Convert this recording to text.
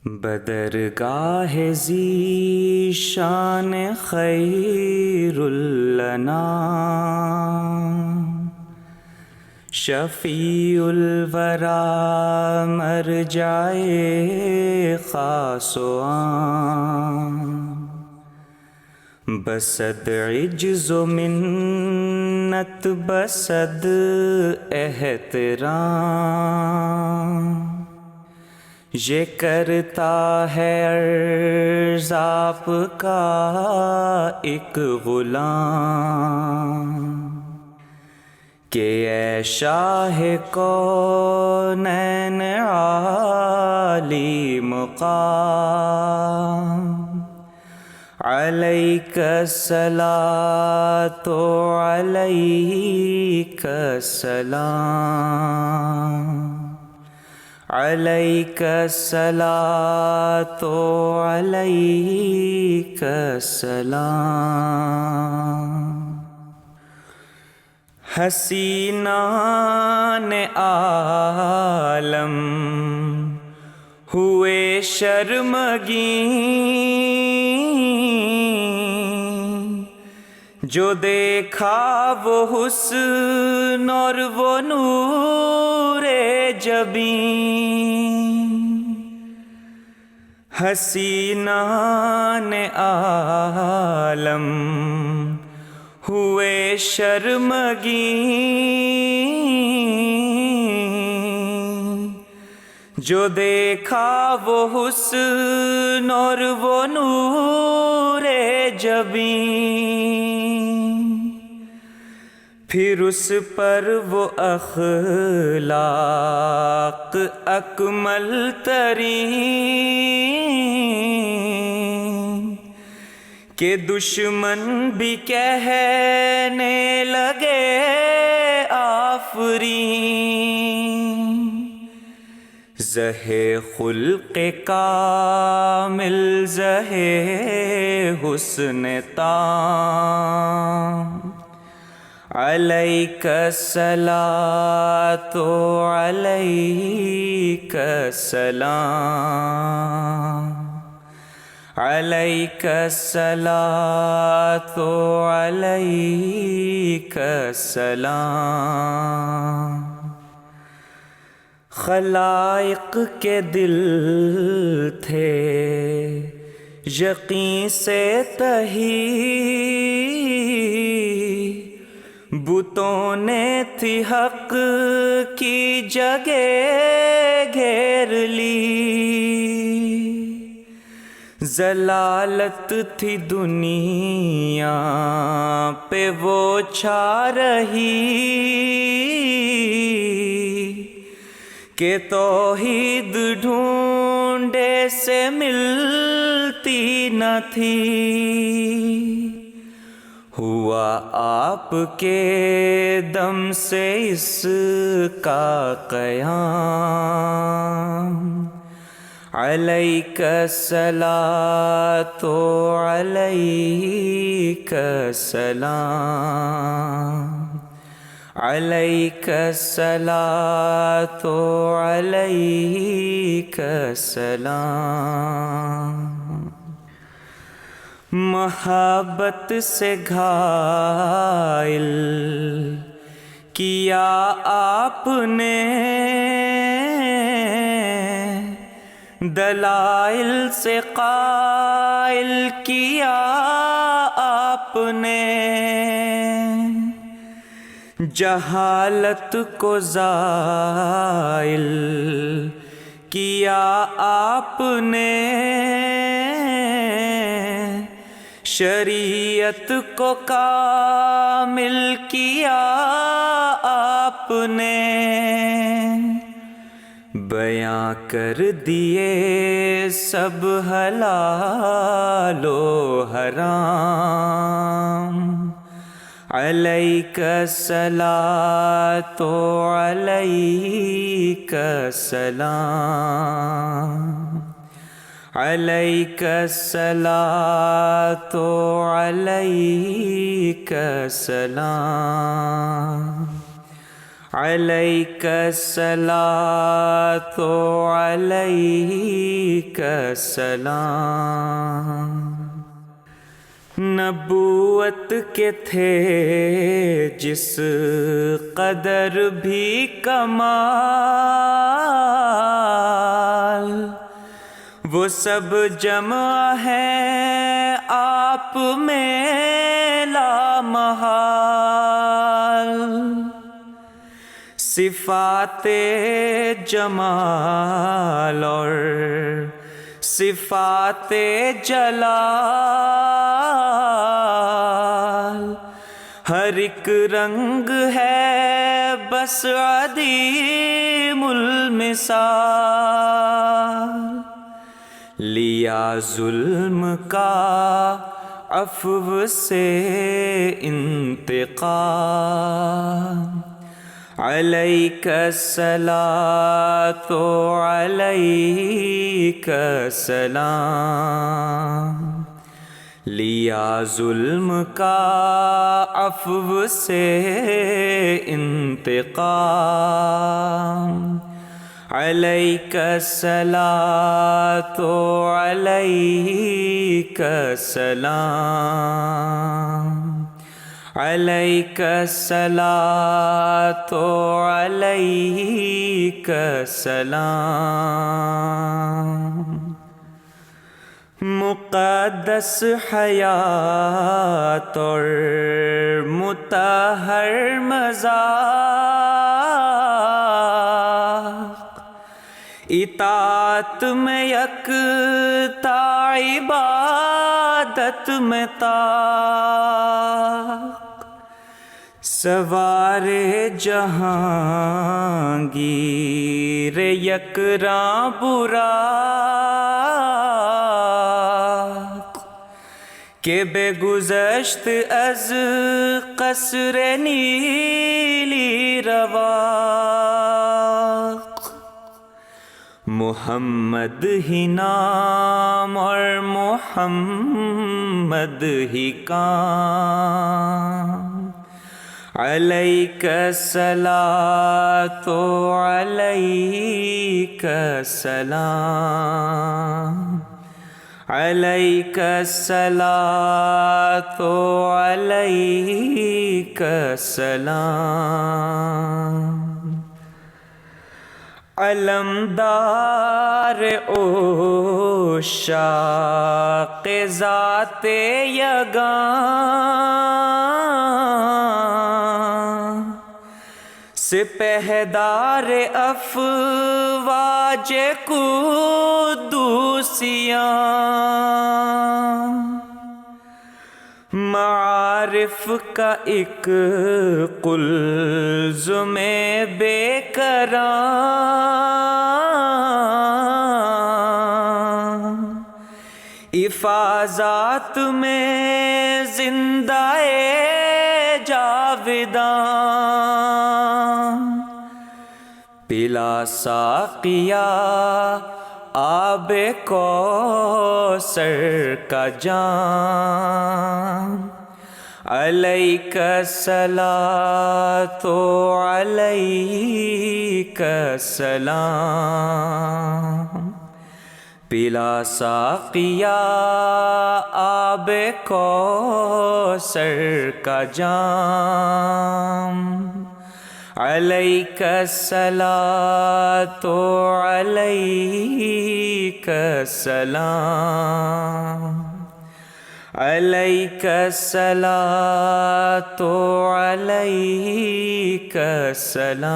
بدرگاہ ذیشان خیر الانام، شفیع الورا مرجائے خاص و عام، بصد عجز و منت بصد احترام، یہ کرتا ہے عرض آپ کا ایک غلام، کہ اے شاہ کونین عالی مقام، علیک الصلاۃ علیک السلام، علیک الصلاۃ علیک السلام۔ حسینان عالم ہوئے شرمگیں، جو دیکھا وہ حسن اور وہ نور جبیں، حسینان عالم ہوئے شرمگیں، جو دیکھا وہ حسن اور وہ نور جبیں، پھر اس پر وہ اخلاق اکمل ترین، کہ دشمن بھی کہنے لگے آفرین، زہے خلق کامل زہے حسن تام، علیک الصلاۃ علیک السلام، علیک الصلاۃ علیک السلام۔ خلائق کے دل تھے یقین سے تہی، بتوں نے تھی حق کی جگہ گھیر لی، ضلالت تھی دنیا پہ وہ چھا رہی، کہ توحید ڈھونڈے سے ملتی نہ تھی، ہوا آپ کے دم سے اس کا قیام، علیک الصلاۃ علیک السلام، علیک الصلاۃ علیک السلام۔ محبت سے گھائل کیا آپ نے، دلائل سے قائل کیا آپ نے، جہالت کو زائل کیا آپ نے، شریعت کو کامل کیا آپ نے، بیاں کر دیے سب حلال و حرام، علیک الصلاۃ علیک السلام، علیک الصلاۃ علیک السلام، علیک الصلاۃ علیک السلام۔ نبوت کے تھے جس قدر بھی کمال، وہ سب جمع ہیں آپ میں لامحال۔ صفات جمال اور صفات جلال، ہر ایک رنگ ہے بس عدیم المثال۔ لیا ظلم کا عفو سے انتقام، علیک الصلاۃ علیک السلام۔ لیا ظلم کا عفو سے انتقام، علیک الصلاۃ علیک السلام۔ علیک الصلاۃ علیک السلام۔ مقدس حیات اور مطہر مذاق، اطاعت میں یکتا عبادت میں طاق، سوار جہانگیر یکراں براق، کہ بے گذشت از قصر نیلی رواق۔ محمد ہی نام اور محمد ہی کام، علیک الصلاۃ علیک السلام۔ علیک الصلاۃ علیک السلام۔ علمدار عشاق ذات یگاں، سپہدار افواج قدوسیاں، معارف کا ایک قلزم بے کراں، افاضات میں زندہ جاوداں، پلا ساقیا آب کوثر کا جام، علیک الصلاۃ علیک السلام۔ پلا ساقیا آب کوثر کا جام، علیک الصلاۃ علیک السلام۔ علیک الصلاۃ علیک السلام۔